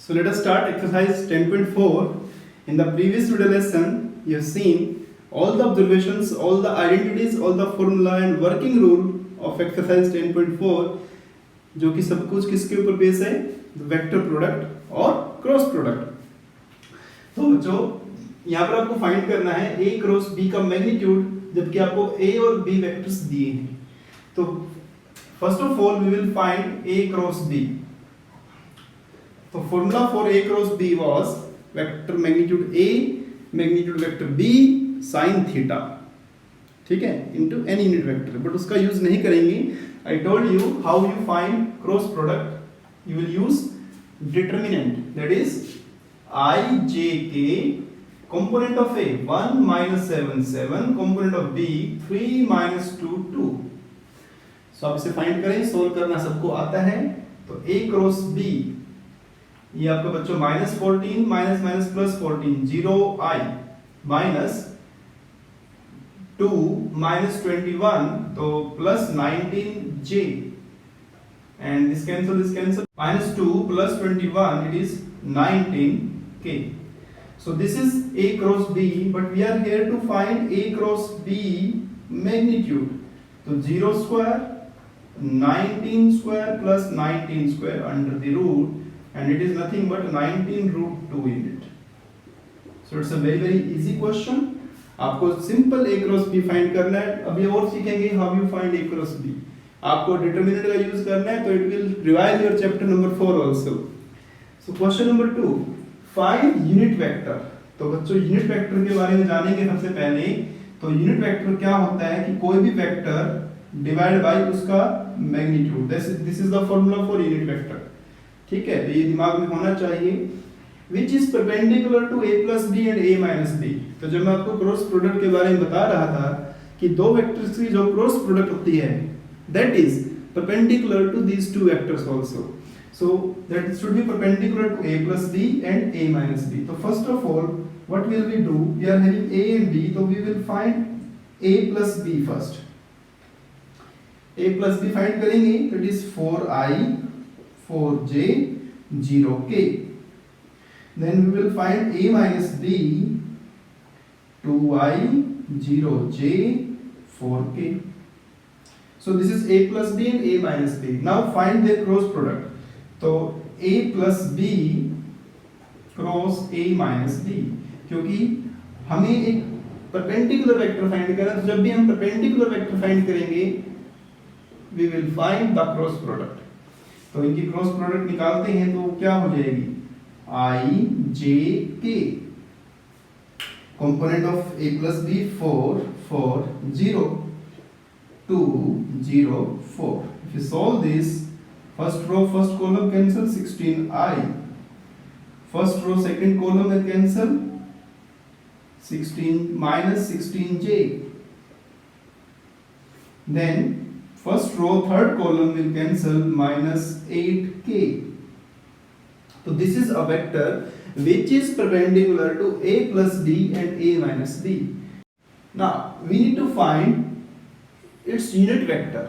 So let us start exercise 10.4. In the previous video lesson, you have seen all the observations, all the identities, all the formula and working rule of exercise 10.4, जो कि सब कुछ किसके ऊपर base है, vector product और cross product. तो बच्चों यहाँ पर आपको फाइंड करना है a क्रॉस b का मैग्नीट्यूड, जबकि आपको a और b वेक्टर्स दिए हैं। तो first of all we will find a cross b। तो formula for a cross b was vector magnitude a magnitude vector b sin theta, ठीक है, into any unit vector, but उसका use नहीं करेंगे। I told you how you find cross product. You will use determinant, that is ijk component of a 1 minus 7 7 component of b 3 minus 2 2. So आप इसे find करें, solve करना सबको आता है। तो a क्रॉस b ये आपका बच्चों minus 14 minus minus plus 14 0i minus 2 minus 21 तो plus 19j and this cancel minus 2 plus 21 it is 19k. So this is a cross b, but we are here to find a cross b magnitude. तो 0 square 19 square plus 19 square under the root and it is nothing but 19 root 2 in it. So it's a very easy question. आपको simple a cross b find करना है। अभी और सीखेंगे how you find a cross b। आपको determinant का use करना है, तो it will revise your chapter number 4 also. So question number 2, find unit vector. तो बच्चों यूनिट वेक्टर के बारे में जानेंगे सबसे पहले। तो यूनिट वेक्टर क्या होता है कि कोई भी वेक्टर डिवाइड बाय उसका magnitude, this is the formula for unit vector, ठीक है। तो ये दिमाग में होना चाहिए। Which is perpendicular to a plus b and a minus b। तो जब मैं आपको क्रॉस प्रोडक्ट के बारे में बता रहा था कि दो वेक्टर्स की जो क्रॉस प्रोडक्ट होती है that is perpendicular to these two vectors also, so that should be perpendicular to a plus b and a minus b। तो first of all what will we do, we are having a and b, so we will find a plus b first। a plus b find करेंगे, that is 4i 4j 0k। Then we will find a minus b 2i 0j 4k। So this is a plus b and a minus b। Now find their cross product। तो a plus b cross a minus b, क्योंकि हमें एक perpendicular vector find करना है। तो जब भी हम परपेंडिकुलर वेक्टर फाइंड करेंगे we will find the cross product। तो इनकी क्रॉस प्रोडक्ट निकालते हैं तो क्या हो जाएगी, I j k component of a plus b 4 4 0 2 0 4। If you solve this, first row first column cancel 16i, first row second column will cancel 16 minus 16j, then first row third column will cancel minus 8k। So this is a vector which is perpendicular to a plus b and a minus b। Now we need to find its unit vector।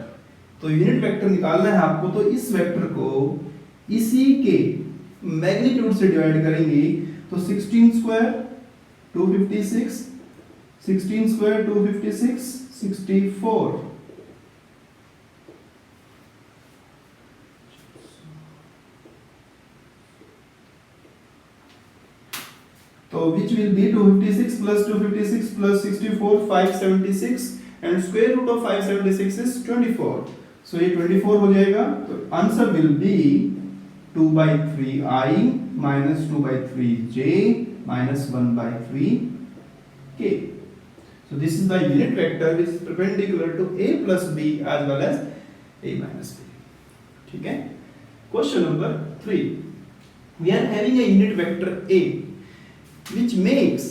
तो unit vector निकालना है आपको। तो इस vector को इसी के magnitude से डिवाइड करेंगे। तो 16 square 256, 16 square 256 64। So which will be 256 plus 256 plus 64 576 and square root of 576 is 24। So ये 24 हो जाएगा। तो answer will be 2 by 3i minus 2 by 3j minus 1 by 3k। So this is the unit vector which is perpendicular to a plus b as well as a minus b, ठीक है। Question number 3, we are having a unit vector a which makes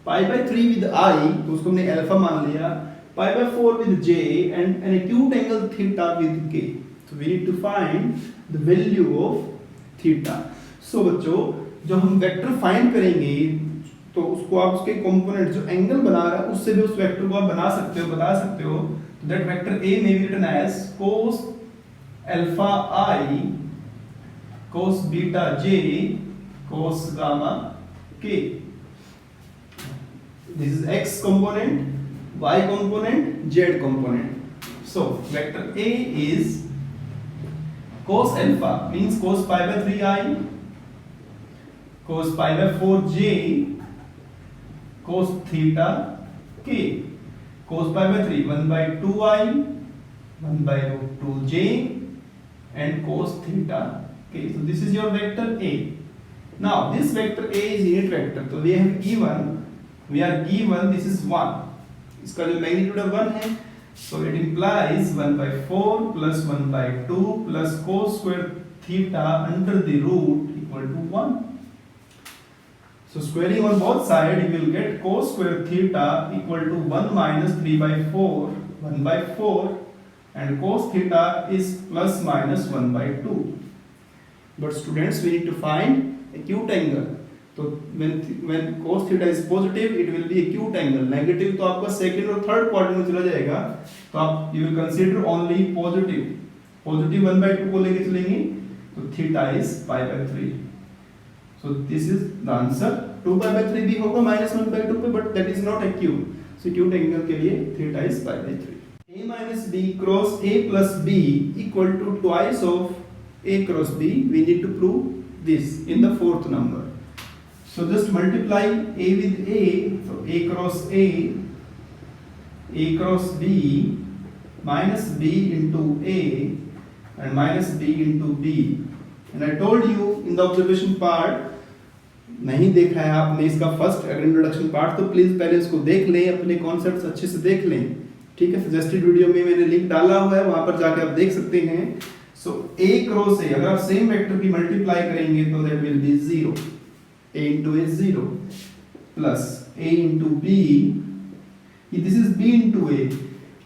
pi by 3 with I, तो उसको हमने alpha मान लिया, pi by 4 with j and an acute angle theta with k। So we need to find the value of theta। So बच्चों जब हम vector find करेंगे तो उसको आप उसके कंपोनेंट जो एंगल बना रहा है उससे भी उस वेक्टर को आप बना सकते हो, बता सकते हो। तो that vector a may be written as cos alpha I cos beta j cos gamma k. This is x component, y component, z component. So vector A is cos alpha means cos pi by 3i, cos pi by 4j, cos theta k, cos pi by 3 1 by 2i, 1 by root 2j, and cos theta k. So this is your vector A. Now this vector A is unit vector. So we are given this is 1. इसका जो magnitude है 1 है. So it implies 1 by 4 plus 1 by 2 plus cos square theta under the root equal to 1. So squaring on both sides you will get cos square theta equal to 1 minus 3 by 4, 1 by 4, and cos theta is plus minus 1 by 2. But students, we need to find acute angle. तो when cos theta is positive it will be acute angle. Negative तो आपका second और third quadrant में चला जाएगा. तो आप you will consider only positive 1 by 2 को लेके चलेंगे. तो theta is pi by 3. So this is the answer. 2 pi by 3 भी होगा minus 1 by 2 पे, but that is not acute. So acute angle के लिए theta is pi by 3. A minus b cross a plus b equal to twice of a cross b. We need to prove this in the fourth number. So just multiply a with a. So a cross b minus b into a and minus b into b. And I told you in the observation part, नहीं देखा है आपने इसका first introduction part, तो please पहले इसको देख लें, अपने कॉन्सेप्ट्स अच्छे से देख लें. ठीक है, सजेस्टेड वीडियो में मैंने लिंक डाला हुआ है, वहां पर जाके आप देख सकते हैं. सो a क्रॉस a, अगर आप सेम वेक्टर की मल्टीप्लाई करेंगे तो that will be 0. a into a 0 plus a into b. This is b into a.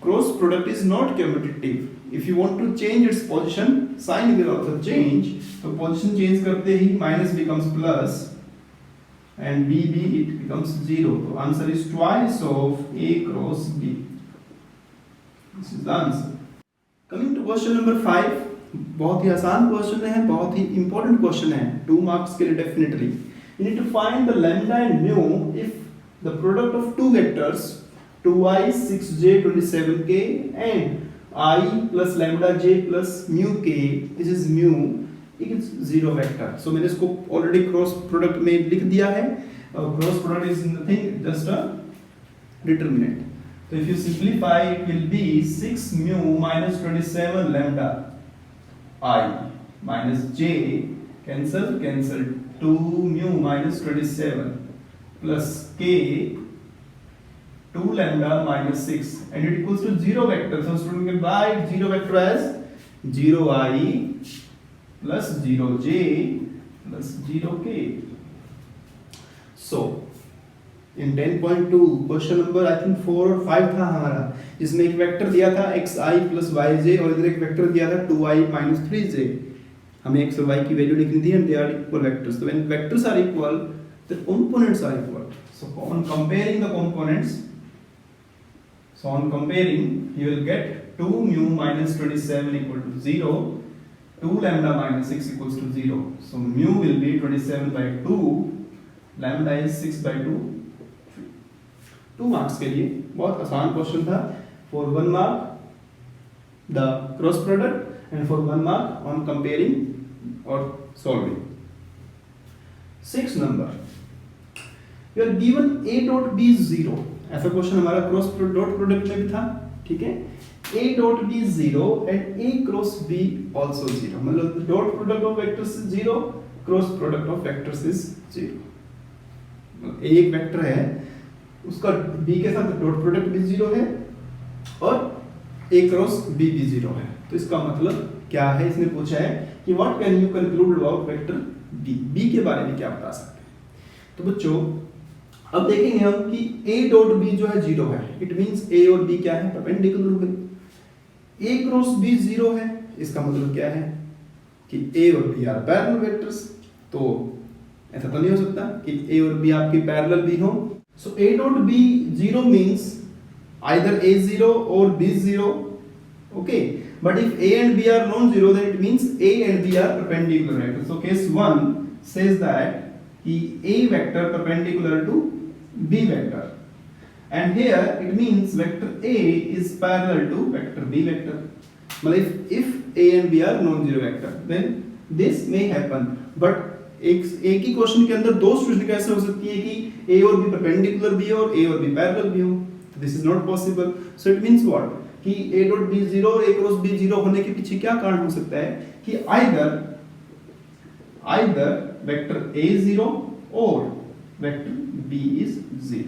Cross product is not commutative. If you want to change its position, sign will also change. So position change करते ही minus becomes plus and b it becomes 0. So answer is twice of a cross b. This is the answer. Coming to question number 5. बहुत ही आसान question है, बहुत ही important question है, 2 marks के लिए definitely. You need to find the lambda and mu if the product of two vectors 2i 6j 27k and I plus lambda j plus mu k, this is mu, is 0 vector. So मैंने इसको already cross product में लिख दिया है. Cross product is nothing, just a determinant. So if you simplify it will be 6 mu minus 27 lambda I minus j, cancel 2 mu minus 27 plus k 2 lambda minus 6 and it equals to 0 vector. So student can write 0 vector as 0i plus 0j plus 0k. So in 10.2 question number I think 4 और 5 था हमारा, जिसमें एक vector दिया था xi plus yj और इधर एक वेक्टर दिया था 2i minus 3j. हमें x और y की वैल्यू लिखनी थी and they are equal vectors. So when vectors are equal, the components are equal. So on comparing the components, you will get 2 mu minus 27 equal to 0, 2 lambda minus 6 equals to 0. So mu will be 27 by 2, lambda is 6 by 2. 2 marks के लिए बहुत आसान question था. For 1 mark the cross product and for 1 mark on comparing or solving. 6 number, you are given a dot b 0. ऐसा question हमारा cross dot product में भी था. ठीक है, a dot b 0 and a cross b also 0. मतलब dot product of vectors is 0, cross product of vectors is 0. a एक vector है, उसका b के साथ डॉट प्रोडक्ट भी 0 है और a क्रॉस b भी 0 है. तो इसका मतलब क्या है, इसने पूछा है कि what can you conclude about vector b के बारे में क्या बता सकते हैं. तो बच्चों अब देखेंगे हम कि a डॉट b जो है 0 है, इट मींस a और b क्या है, परपेंडिकुलर हो गए. a क्रॉस b 0 है, इसका मतलब क्या है कि a और b आर पैरेलल वेक्टर्स. तो ऐसा तो नहीं हो सकता कि a और b आपके पैरेलल भी हो. सो a dot b 0 means either a 0 or b 0. Okay, but if A and B are non-zero, then it means A and B are perpendicular vectors. So case 1 says that A vector perpendicular to B vector, and here it means vector A is parallel to vector B vector. मतलब if A and B are non-zero vector, then this may happen. But एक ही question के अंदर दो situation कैसे हो सकती है कि A और B परपेंडिकुलर भी हो और A और B पैरेलल भी हो. This is not possible. So it means what कि A डॉट B 0 और A क्रॉस B 0 होने के पीछे क्या कारण हो सकता है कि either वेक्टर A 0 और वेक्टर B इज 0.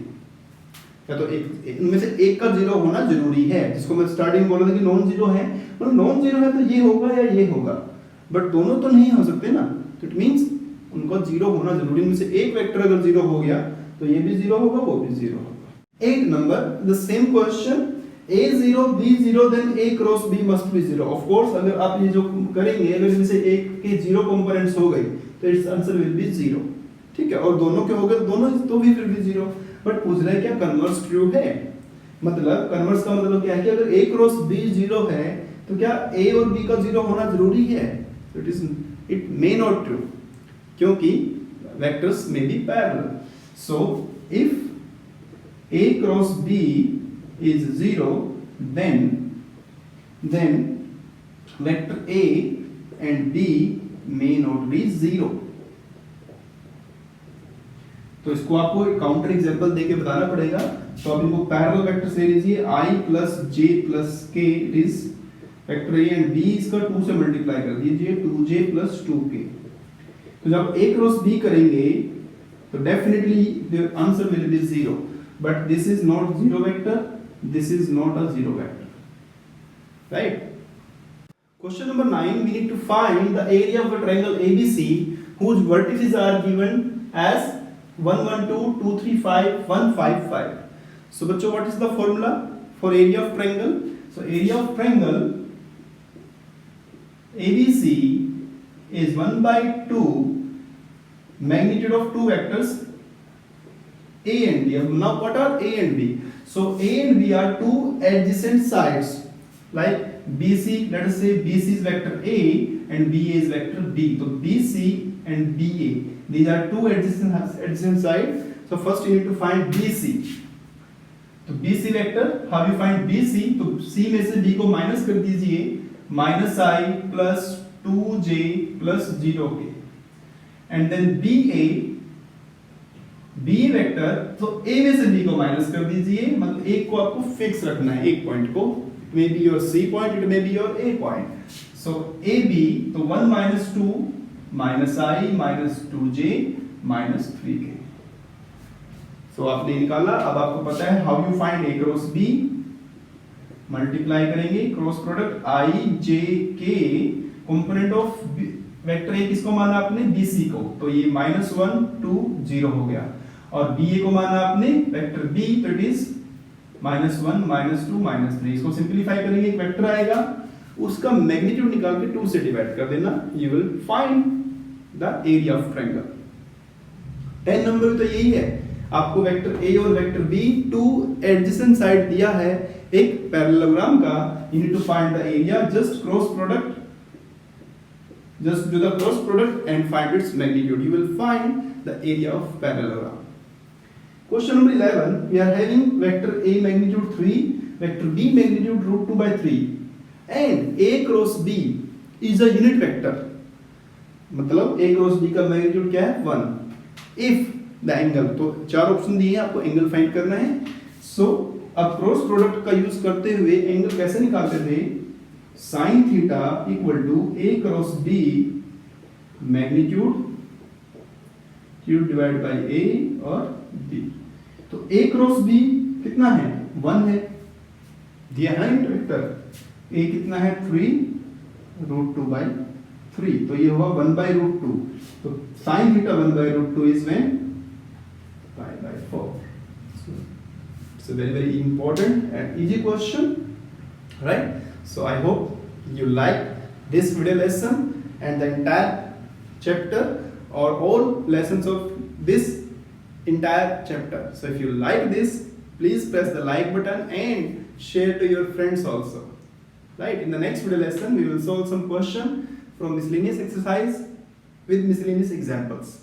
या तो इनमें से एक का 0 होना जरूरी है, जिसको मैं स्टार्टिंग बोला था कि नॉन जीरो है, मतलब नॉन जीरो है तो ये होगा या ये होगा, बट दोनों तो नहीं हो सकते ना. तो इट मींस उनका 0 होना जरूरी. इनमें से एक वेक्टर अगर 0 हो गया तो ये भी 0 होगा, वो भी 0 होगा. 8 number, the same question, A0 B0 then A cross B must be 0. Of course अगर आप ये जो करेंगे, अगर इनमें से एक के 0 कंपोनेंट्स हो गई तो इट्स आंसर विल बी 0. ठीक है, और दोनों के हो गए दोनों तो भी फिर भी 0. बट पूछ रहा है क्या कन्वर्स ट्रू है, मतलब कन्वर्स का मतलब क्या है कि अगर A क्रॉस B 0 है तो क्या A और B का 0 होना जरूरी है. इट मे नॉट ट्रू, क्योंकि वेक्टर्स में be parallel. So if A cross B is 0, then vector A and B may not be 0. तो इसको आपको काउंटर एग्जांपल देके बताना पड़ेगा. तो आप इनको पैरेलल वेक्टर्स ले लीजिए. I plus J plus K is vector A and B इसका 2 से मल्टीप्लाई कर दीजिए, 2J plus 2K. तो जब A क्रॉस B करेंगे तो definitely the answer will be 0. But this is not 0 vector, this is not a 0 vector. Right? Question number 9, we need to find the area of a triangle ABC whose vertices are given as 1, 1, 2, 2, 3, 5, 1, 5, 5. So बच्चों, what is the formula for area of triangle? So area of triangle ABC is 1 by 2 magnitude of two vectors A and B. Now what are A and B? So A and B are two adjacent sides. Like BC, let us say BC is vector A and BA is vector B. So BC and BA, these are two adjacent sides. So first you need to find BC. तो BC vector, how you find BC? तो C में से B को minus कर दीजिए, -I plus 2J plus 0K. And then BA vector, तो A में से B को माइनस कर दीजिए, मतलब एक को आपको फिक्स रखना है, एक पॉइंट को. It may be your C point, it may be your A point. So AB, तो 1 minus 2 minus I minus 2J minus 3K. So आपने निकाला. अब आपको पता है how you find A cross B. Multiply करेंगे, cross product I J K, component of vector A किसको माना आपने? BC को. तो ये -1 2 0 हो गया. और BA को माना आपने वेक्टर B, तो इट इज -1 -2 -3. इसको सिंपलीफाई करेंगे, एक वेक्टर आएगा, उसका मैग्नीट्यूड निकाल के 2 से डिवाइड कर देना. You will find the area of triangle. 10 number तो यही है. आपको वेक्टर A और vector B two adjacent side दिया है एक पैरेललोग्राम का. You need to find the area. Just cross product, just do the cross product and find its magnitude. You will find the area of parallelogram. Question number 11, we are having vector A magnitude 3, vector B magnitude √2 by 3, and A cross B is a unit vector. मतलब A cross B का magnitude क्या है? 1. If the angle, तो चार option दिए हैं, आपको angle find करना है. So अब क्रॉस प्रोडक्ट का यूज करते हुए एंगल कैसे निकालते थे? sin theta equal to A cross B magnitude Q divided by A और B. तो A cross B कितना है? 1 है, दिया है वेक्टर. A कितना है? 3 √2 by 3. तो ये हुआ 1 by √2. तो sin theta 1 by √2 is when pi by 4. So it's a very important and easy question, right? So I hope you like this video lesson and the entire chapter or all lessons of this entire chapter. So if you like this, please press the like button and share to your friends also. Right? In the next video lesson, we will solve some question from miscellaneous exercise with miscellaneous examples.